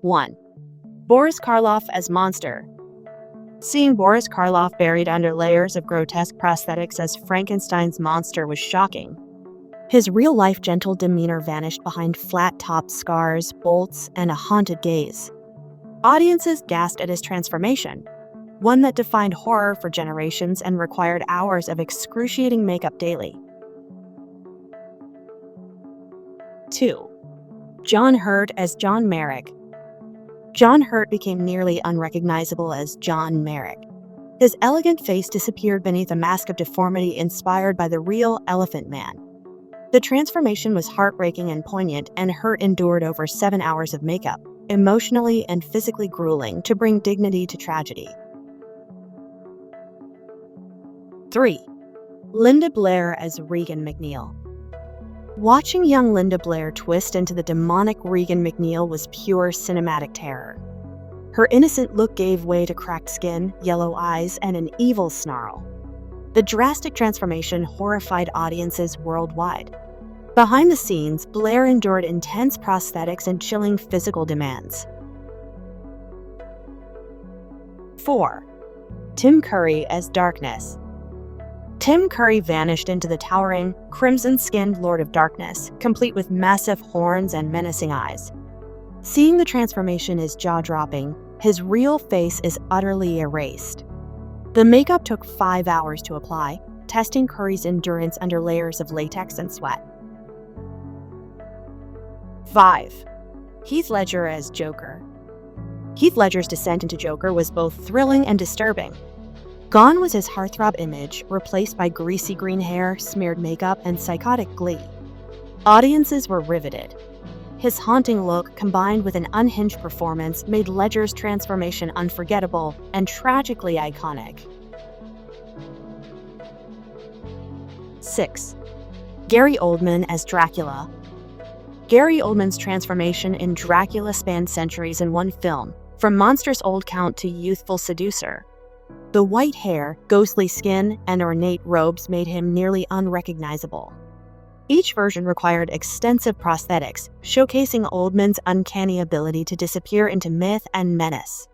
1. Boris Karloff as monster. Seeing Boris Karloff buried under layers of grotesque prosthetics as Frankenstein's monster was shocking. His real-life gentle demeanor vanished behind flat-topped scars, bolts, and a haunted gaze. Audiences gasped at his transformation, one that defined horror for generations and required hours of excruciating makeup daily. 2. John Hurt as John Merrick. John Hurt became nearly unrecognizable as John Merrick. His elegant face disappeared beneath a mask of deformity inspired by the real Elephant Man. The transformation was heartbreaking and poignant, and Hurt endured over 7 hours of makeup, emotionally and physically grueling, to bring dignity to tragedy. 3. Linda Blair as Regan MacNeil. Watching young Linda Blair twist into the demonic Regan MacNeil was pure cinematic terror. Her innocent look gave way to cracked skin, yellow eyes, and an evil snarl. The drastic transformation horrified audiences worldwide. Behind the scenes, Blair endured intense prosthetics and chilling physical demands. 4. Tim Curry as Darkness. Tim Curry vanished into the towering, crimson-skinned Lord of Darkness, complete with massive horns and menacing eyes. Seeing the transformation is jaw-dropping. His real face is utterly erased. The makeup took 5 hours to apply, testing Curry's endurance under layers of latex and sweat. 5. Heath Ledger as Joker. Heath Ledger's descent into Joker was both thrilling and disturbing. Gone was his heartthrob image, replaced by greasy green hair, smeared makeup, and psychotic glee. Audiences were riveted. His haunting look, combined with an unhinged performance, made Ledger's transformation unforgettable and tragically iconic. 6. Gary Oldman as Dracula. Gary Oldman's transformation in Dracula spanned centuries in one film, from monstrous old count to youthful seducer. The white hair, ghostly skin, and ornate robes made him nearly unrecognizable. Each version required extensive prosthetics, showcasing Oldman's uncanny ability to disappear into myth and menace.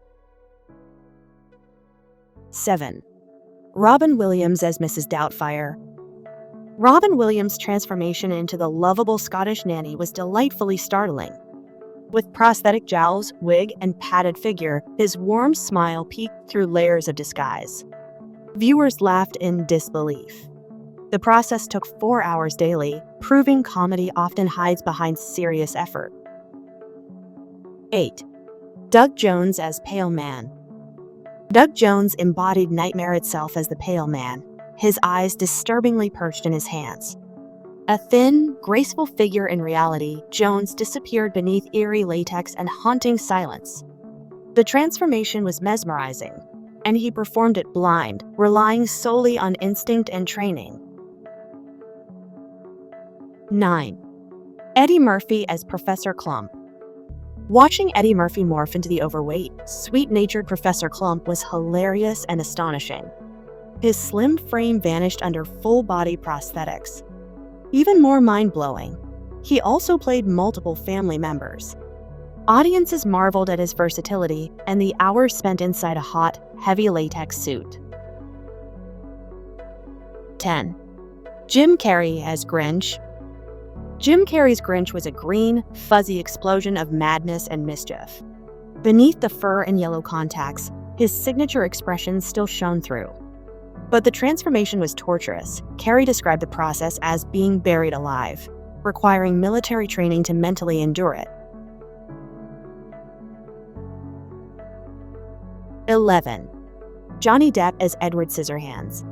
7. Robin Williams as Mrs. Doubtfire. Robin Williams' transformation into the lovable Scottish nanny was delightfully startling. With prosthetic jowls, wig, and padded figure, his warm smile peeked through layers of disguise. Viewers laughed in disbelief. The process took 4 hours daily, proving comedy often hides behind serious effort. 8. Doug Jones as Pale Man. Doug Jones embodied nightmare itself as the Pale Man, his eyes disturbingly perched in his hands. A thin, graceful figure in reality, Jones disappeared beneath eerie latex and haunting silence. The transformation was mesmerizing, and he performed it blind, relying solely on instinct and training. 9. Eddie Murphy as Professor Clump. Watching Eddie Murphy morph into the overweight, sweet-natured Professor Clump was hilarious and astonishing. His slim frame vanished under full-body prosthetics. Even more mind-blowing, he also played multiple family members. Audiences marveled at his versatility and the hours spent inside a hot, heavy latex suit. 10. Jim Carrey as Grinch. Jim Carrey's Grinch was a green, fuzzy explosion of madness and mischief. Beneath the fur and yellow contacts, his signature expression still shone through. But the transformation was torturous. Carrey described the process as being buried alive, requiring military training to mentally endure it. 11. Johnny Depp as Edward Scissorhands.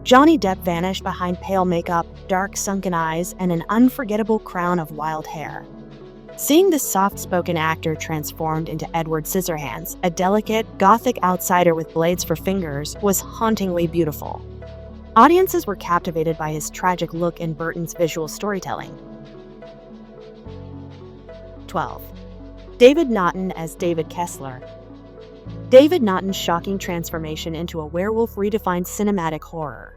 Johnny Depp vanished behind pale makeup, dark sunken eyes, and an unforgettable crown of wild hair. Seeing this soft-spoken actor transformed into Edward Scissorhands, a delicate, gothic outsider with blades for fingers, was hauntingly beautiful. Audiences were captivated by his tragic look and Burton's visual storytelling. 12. David Notton as David Kessler. David Notton's shocking transformation into a werewolf redefined cinematic horror.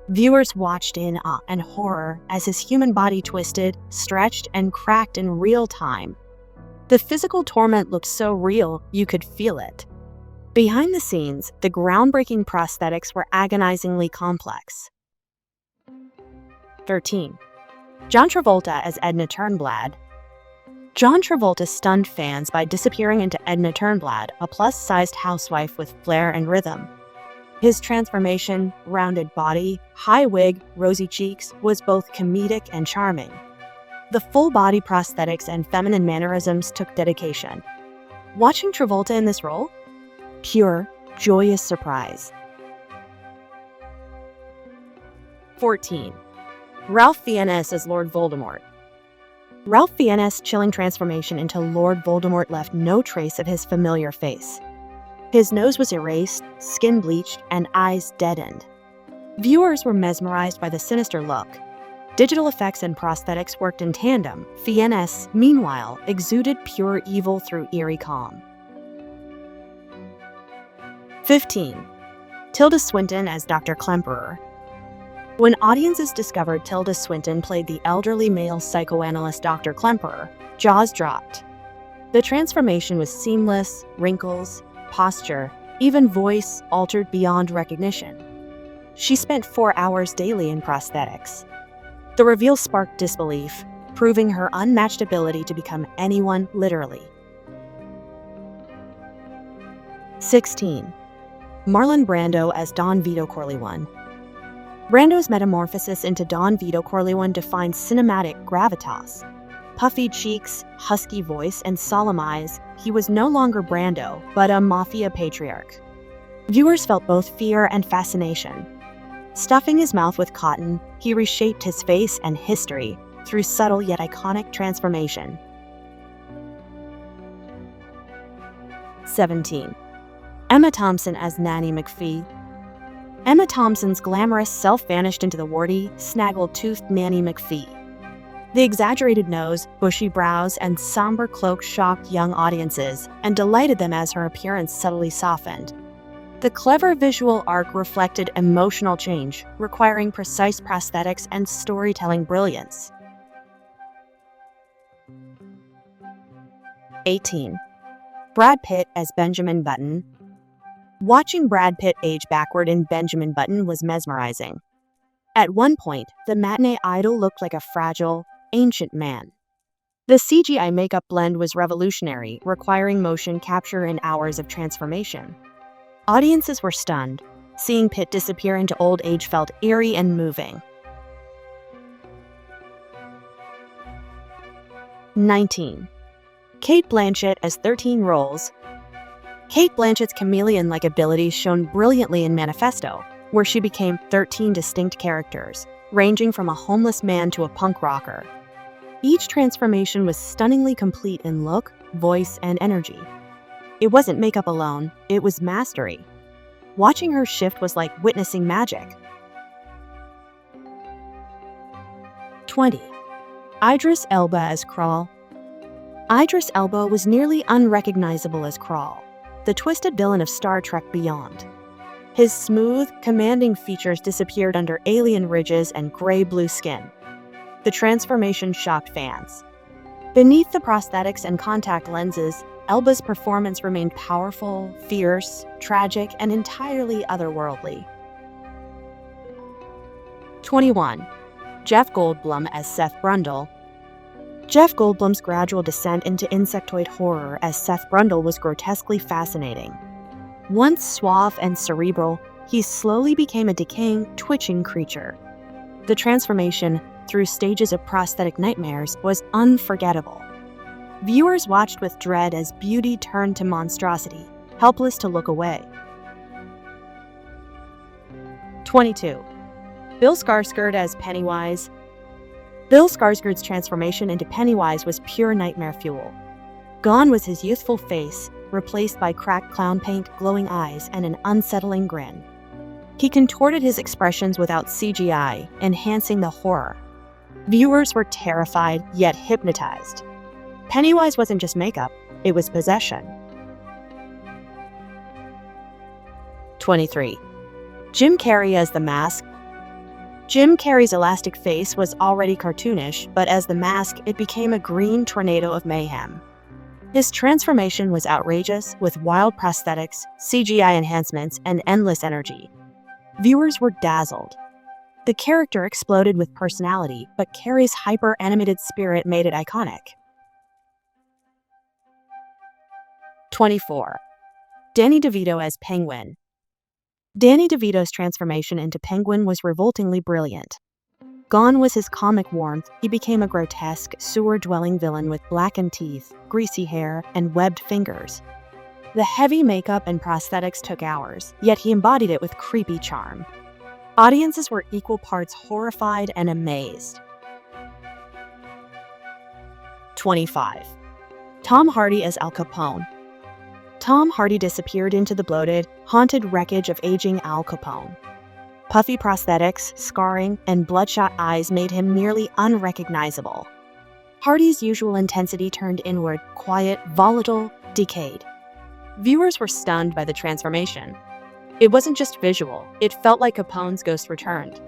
Viewers watched in awe and horror as his human body twisted, stretched, and cracked in real time. The physical torment looked so real, you could feel it. Behind the scenes, the groundbreaking prosthetics were agonizingly complex. 13. John Travolta as Edna Turnblad. John Travolta stunned fans by disappearing into Edna Turnblad, a plus-sized housewife with flair and rhythm. His transformation, rounded body, high wig, rosy cheeks, was both comedic and charming. The full-body prosthetics and feminine mannerisms took dedication. Watching Travolta in this role? Pure, joyous surprise. 14. Ralph Fiennes as Lord Voldemort. Ralph Fiennes' chilling transformation into Lord Voldemort left no trace of his familiar face. His nose was erased, skin bleached, and eyes deadened. Viewers were mesmerized by the sinister look. Digital effects and prosthetics worked in tandem. Fiennes, meanwhile, exuded pure evil through eerie calm. 15. Tilda Swinton as Dr. Klemperer. When audiences discovered Tilda Swinton played the elderly male psychoanalyst Dr. Klemperer, jaws dropped. The transformation was seamless, wrinkles, posture, even voice altered beyond recognition. She spent 4 hours daily in prosthetics. The reveal sparked disbelief, proving her unmatched ability to become anyone literally. 16. Marlon Brando as Don Vito Corleone. Brando's metamorphosis into Don Vito Corleone defined cinematic gravitas. Puffy cheeks, husky voice, and solemn eyes, he was no longer Brando, but a mafia patriarch. Viewers felt both fear and fascination. Stuffing his mouth with cotton, he reshaped his face and history through subtle yet iconic transformation. 17. Emma Thompson as Nanny McPhee. Emma Thompson's glamorous self vanished into the warty, snaggle-toothed Nanny McPhee. The exaggerated nose, bushy brows, and somber cloak shocked young audiences and delighted them as her appearance subtly softened. The clever visual arc reflected emotional change, requiring precise prosthetics and storytelling brilliance. 18. Brad Pitt as Benjamin Button. Watching Brad Pitt age backward in Benjamin Button was mesmerizing. At one point, the matinee idol looked like a fragile, ancient man. The CGI makeup blend was revolutionary, requiring motion capture and hours of transformation. Audiences were stunned. Seeing Pitt disappear into old age felt eerie and moving. 19. Cate Blanchett as 13 Roles. Cate Blanchett's chameleon-like abilities shone brilliantly in Manifesto, where she became 13 distinct characters, ranging from a homeless man to a punk rocker. Each transformation was stunningly complete in look, voice, and energy. It wasn't makeup alone, it was mastery. Watching her shift was like witnessing magic. 20. Idris Elba as Kral. Idris Elba was nearly unrecognizable as Kral, the twisted villain of Star Trek Beyond. His smooth, commanding features disappeared under alien ridges and gray-blue skin. The transformation shocked fans. Beneath the prosthetics and contact lenses, Elba's performance remained powerful, fierce, tragic, and entirely otherworldly. 21. Jeff Goldblum as Seth Brundle. Jeff Goldblum's gradual descent into insectoid horror as Seth Brundle was grotesquely fascinating. Once suave and cerebral, he slowly became a decaying, twitching creature. The transformation, through stages of prosthetic nightmares, was unforgettable. Viewers watched with dread as beauty turned to monstrosity, helpless to look away. 22. Bill Skarsgård as Pennywise. Bill Skarsgård's transformation into Pennywise was pure nightmare fuel. Gone was his youthful face, replaced by cracked clown paint, glowing eyes, and an unsettling grin. He contorted his expressions without CGI, enhancing the horror. Viewers were terrified, yet hypnotized. Pennywise wasn't just makeup, it was possession. 23. Jim Carrey as the Mask. Jim Carrey's elastic face was already cartoonish, but as the mask, it became a green tornado of mayhem. His transformation was outrageous, with wild prosthetics, CGI enhancements, and endless energy. Viewers were dazzled. The character exploded with personality, but Carrey's hyper-animated spirit made it iconic. 24. Danny DeVito as Penguin. Danny DeVito's transformation into Penguin was revoltingly brilliant. Gone was his comic warmth, he became a grotesque, sewer-dwelling villain with blackened teeth, greasy hair, and webbed fingers. The heavy makeup and prosthetics took hours, yet he embodied it with creepy charm. Audiences were equal parts horrified and amazed. 25. Tom Hardy as Al Capone. Tom Hardy disappeared into the bloated, haunted wreckage of aging Al Capone. Puffy prosthetics, scarring, and bloodshot eyes made him nearly unrecognizable. Hardy's usual intensity turned inward, quiet, volatile, decayed. Viewers were stunned by the transformation. It wasn't just visual, it felt like Capone's ghost returned.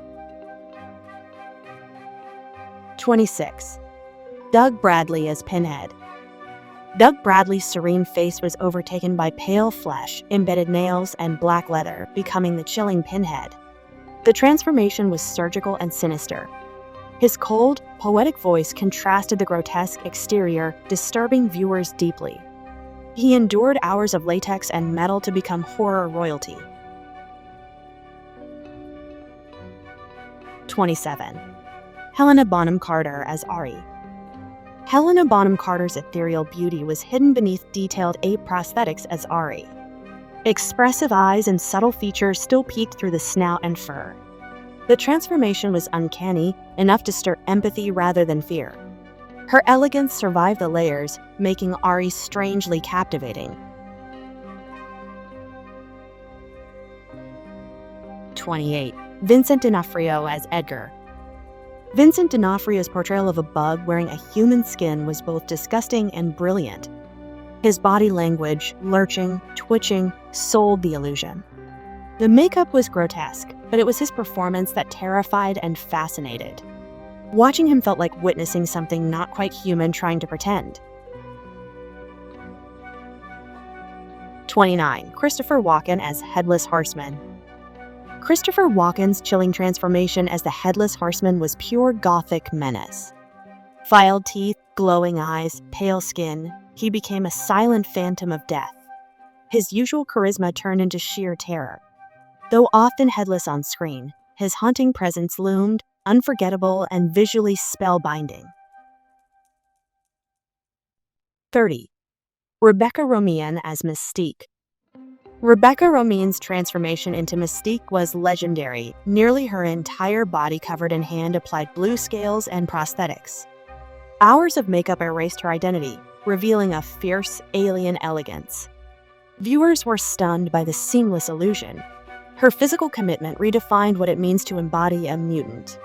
26. Doug Bradley as Pinhead. Doug Bradley's serene face was overtaken by pale flesh, embedded nails, and black leather, becoming the chilling Pinhead. The transformation was surgical and sinister. His cold, poetic voice contrasted the grotesque exterior, disturbing viewers deeply. He endured hours of latex and metal to become horror royalty. 27. Helena Bonham Carter as Ari. Helena Bonham Carter's ethereal beauty was hidden beneath detailed ape prosthetics as Ari. Expressive eyes and subtle features still peeked through the snout and fur. The transformation was uncanny, enough to stir empathy rather than fear. Her elegance survived the layers, making Ari strangely captivating. 28. Vincent D'Onofrio as Edgar. Vincent D'Onofrio's portrayal of a bug wearing a human skin was both disgusting and brilliant. His body language, lurching, twitching, sold the illusion. The makeup was grotesque, but it was his performance that terrified and fascinated. Watching him felt like witnessing something not quite human trying to pretend. 29. Christopher Walken as Headless Horseman. Christopher Walken's chilling transformation as the Headless Horseman was pure gothic menace. Filed teeth, glowing eyes, pale skin, he became a silent phantom of death. His usual charisma turned into sheer terror. Though often headless on screen, his haunting presence loomed, unforgettable and visually spellbinding. 30. Rebecca Romijn as Mystique. Rebecca Romijn's transformation into Mystique was legendary, nearly her entire body covered in hand-applied blue scales and prosthetics. Hours of makeup erased her identity, revealing a fierce, alien elegance. Viewers were stunned by the seamless illusion. Her physical commitment redefined what it means to embody a mutant.